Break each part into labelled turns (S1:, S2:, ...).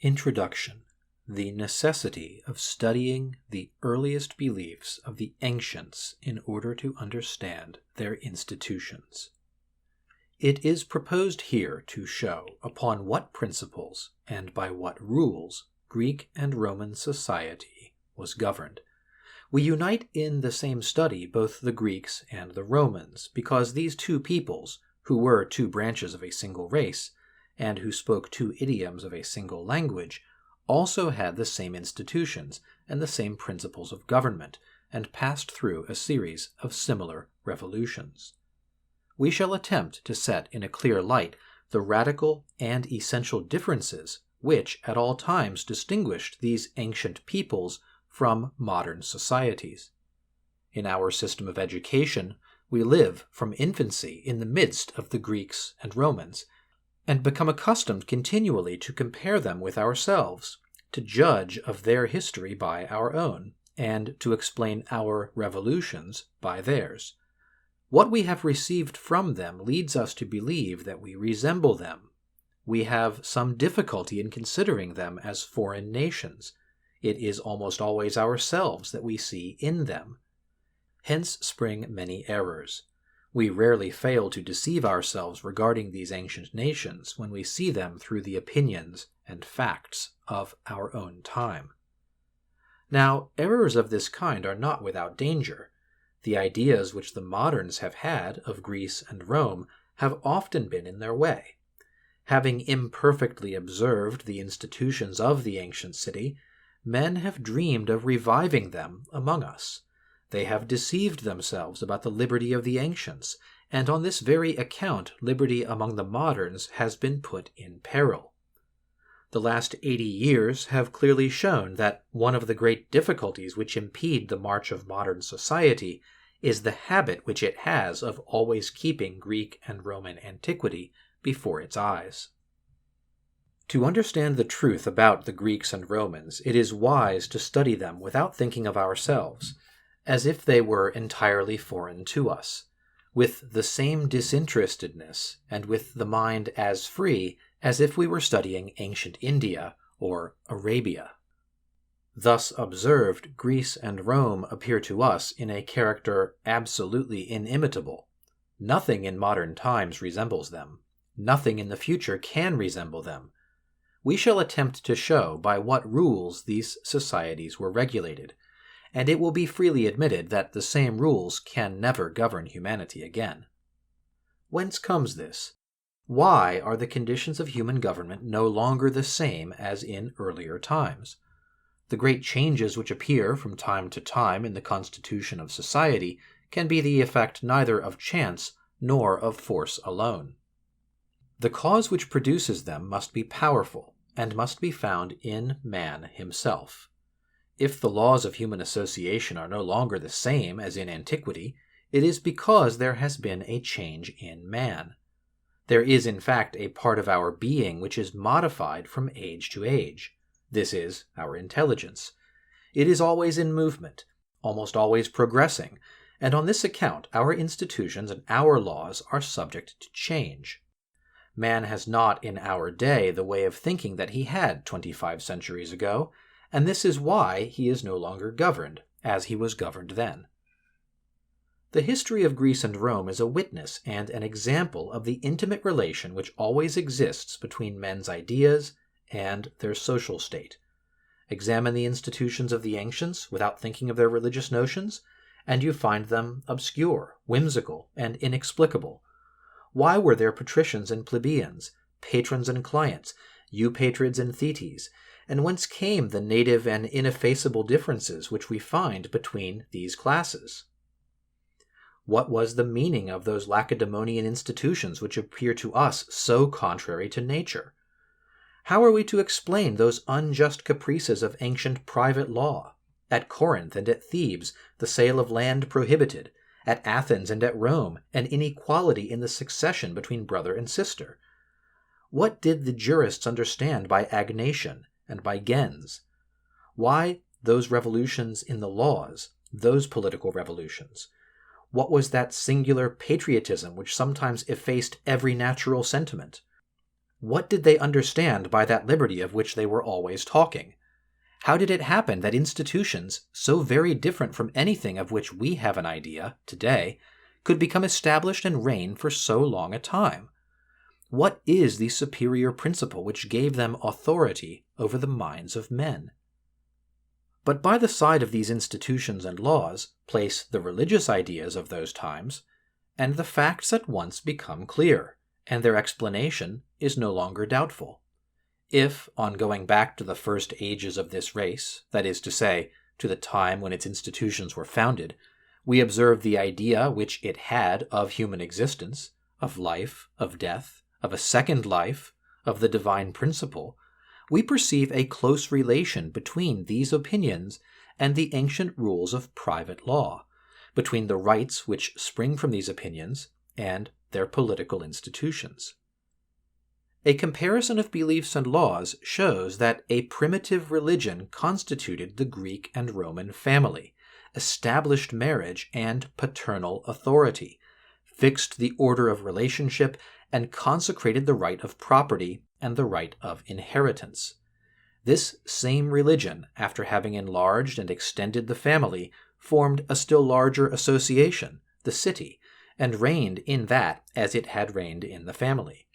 S1: Introduction: The necessity of studying the earliest beliefs of the ancients in order to understand their institutions. It is proposed here to show upon what principles and by what rules Greek and Roman society was governed. We unite in the same study both the Greeks and the Romans, because these two peoples, who were two branches of a single race, and who spoke two idioms of a single language, also had the same institutions and the same principles of government, and passed through a series of similar revolutions. We shall attempt to set in a clear light the radical and essential differences which at all times distinguished these ancient peoples from modern societies. In our system of education, we live from infancy in the midst of the Greeks and Romans, and become accustomed continually to compare them with ourselves, to judge of their history by our own, and to explain our revolutions by theirs. What we have received from them leads us to believe that we resemble them. We have some difficulty in considering them as foreign nations. It is almost always ourselves that we see in them. Hence spring many errors. We rarely fail to deceive ourselves regarding these ancient nations when we see them through the opinions and facts of our own time. Now, errors of this kind are not without danger. The ideas which the moderns have had of Greece and Rome have often been in their way. Having imperfectly observed the institutions of the ancient city, men have dreamed of reviving them among us. They have deceived themselves about the liberty of the ancients, and on this very account liberty among the moderns has been put in peril. The last 80 years have clearly shown that one of the great difficulties which impede the march of modern society is the habit which it has of always keeping Greek and Roman antiquity before its eyes. To understand the truth about the Greeks and Romans, it is wise to study them without thinking of ourselves, as if they were entirely foreign to us, with the same disinterestedness and with the mind as free as if we were studying ancient India or Arabia. Thus observed, Greece and Rome appear to us in a character absolutely inimitable. Nothing in modern times resembles them. Nothing in the future can resemble them. We shall attempt to show by what rules these societies were regulated, and it will be freely admitted that the same rules can never govern humanity again. Whence comes this? Why are the conditions of human government no longer the same as in earlier times? The great changes which appear from time to time in the constitution of society can be the effect neither of chance nor of force alone. The cause which produces them must be powerful, and must be found in man himself. If the laws of human association are no longer the same as in antiquity, it is because there has been a change in man. There is in fact a part of our being which is modified from age to age. This is our intelligence. It is always in movement, almost always progressing, and on this account our institutions and our laws are subject to change. Man has not in our day the way of thinking that he had 25 centuries ago, and this is why he is no longer governed as he was governed then. The history of Greece and Rome is a witness and an example of the intimate relation which always exists between men's ideas and their social state. Examine the institutions of the ancients without thinking of their religious notions, and you find them obscure, whimsical, and inexplicable. Why were there patricians and plebeians, patrons and clients, eupatrids and thetes, and whence came the native and ineffaceable differences which we find between these classes? What was the meaning of those Lacedaemonian institutions which appear to us so contrary to nature? How are we to explain those unjust caprices of ancient private law? At Corinth and at Thebes, the sale of land prohibited. At Athens and at Rome, an inequality in the succession between brother and sister. What did the jurists understand by agnation and by gens? Why those revolutions in the laws, those political revolutions? What was that singular patriotism which sometimes effaced every natural sentiment? What did they understand by that liberty of which they were always talking? How did it happen that institutions, so very different from anything of which we have an idea today, could become established and reign for so long a time? What is the superior principle which gave them authority over the minds of men? But by the side of these institutions and laws place the religious ideas of those times, and the facts at once become clear, and their explanation is no longer doubtful. If, on going back to the first ages of this race, that is to say, to the time when its institutions were founded, we observe the idea which it had of human existence, of life, of death, of a second life, of the divine principle, we perceive a close relation between these opinions and the ancient rules of private law, between the rights which spring from these opinions and their political institutions. A comparison of beliefs and laws shows that a primitive religion constituted the Greek and Roman family, established marriage and paternal authority, fixed the order of relationship, and consecrated the right of property and the right of inheritance. This same religion, after having enlarged and extended the family, formed a still larger association, the city, and reigned in that as it had reigned in the family.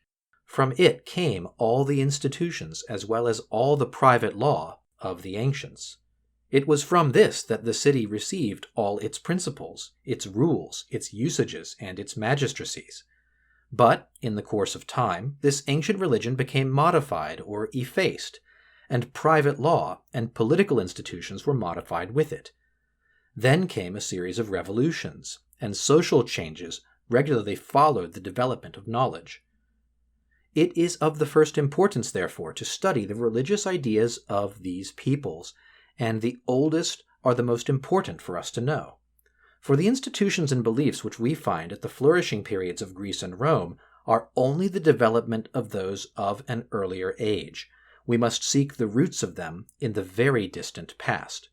S1: From it came all the institutions as well as all the private law of the ancients. It was from this that the city received all its principles, its rules, its usages, and its magistracies. But, in the course of time, this ancient religion became modified or effaced, and private law and political institutions were modified with it. Then came a series of revolutions, and social changes regularly followed the development of knowledge. It is of the first importance, therefore, to study the religious ideas of these peoples, and the oldest are the most important for us to know. For the institutions and beliefs which we find at the flourishing periods of Greece and Rome are only the development of those of an earlier age. We must seek the roots of them in the very distant past.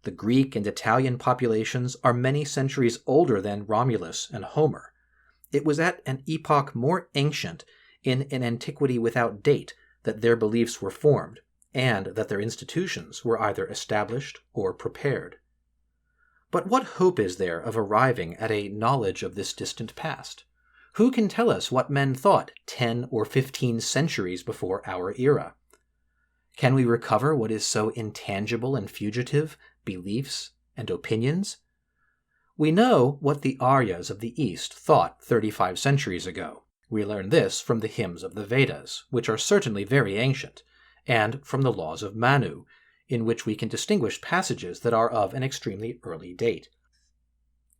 S1: The Greek and Italian populations are many centuries older than Romulus and Homer. It was at an epoch more ancient, in an antiquity without date, that their beliefs were formed, and that their institutions were either established or prepared. But what hope is there of arriving at a knowledge of this distant past? Who can tell us what men thought 10 or 15 centuries before our era? Can we recover what is so intangible and fugitive, beliefs and opinions? We know what the Aryas of the East thought 35 centuries ago. We learn this from the hymns of the Vedas, which are certainly very ancient, and from the laws of Manu, in which we can distinguish passages that are of an extremely early date.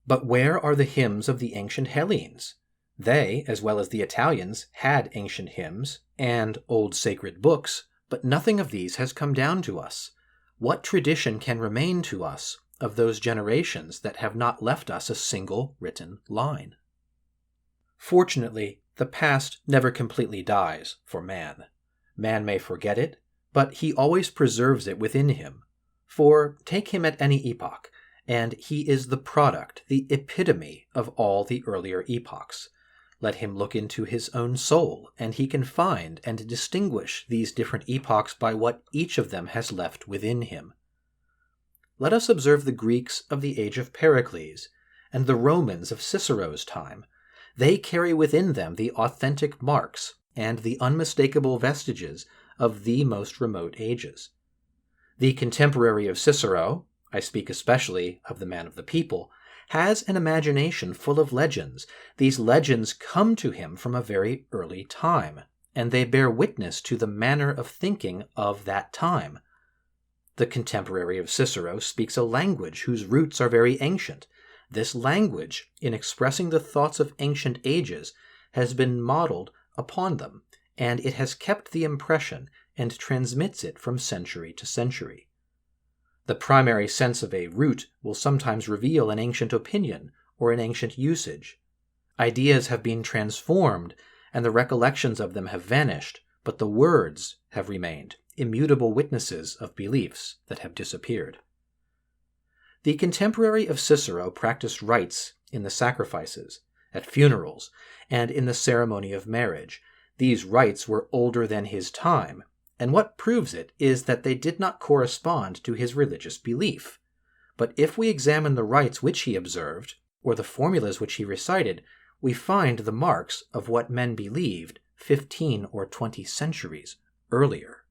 S1: But where are the hymns of the ancient Hellenes? They, as well as the Italians, had ancient hymns and old sacred books, but nothing of these has come down to us. What tradition can remain to us of those generations that have not left us a single written line? Fortunately, the past never completely dies for man. Man may forget it, but he always preserves it within him. For take him at any epoch, and he is the product, the epitome of all the earlier epochs. Let him look into his own soul, and he can find and distinguish these different epochs by what each of them has left within him. Let us observe the Greeks of the age of Pericles, and the Romans of Cicero's time. They carry within them the authentic marks and the unmistakable vestiges of the most remote ages. The contemporary of Cicero, I speak especially of the man of the people, has an imagination full of legends. These legends come to him from a very early time, and they bear witness to the manner of thinking of that time. The contemporary of Cicero speaks a language whose roots are very ancient. This language, in expressing the thoughts of ancient ages, has been modeled upon them, and it has kept the impression and transmits it from century to century. The primary sense of a root will sometimes reveal an ancient opinion or an ancient usage. Ideas have been transformed, and the recollections of them have vanished, but the words have remained, immutable witnesses of beliefs that have disappeared. The contemporary of Cicero practiced rites in the sacrifices, at funerals, and in the ceremony of marriage. These rites were older than his time, and what proves it is that they did not correspond to his religious belief. But if we examine the rites which he observed, or the formulas which he recited, we find the marks of what men believed 15 or 20 centuries earlier.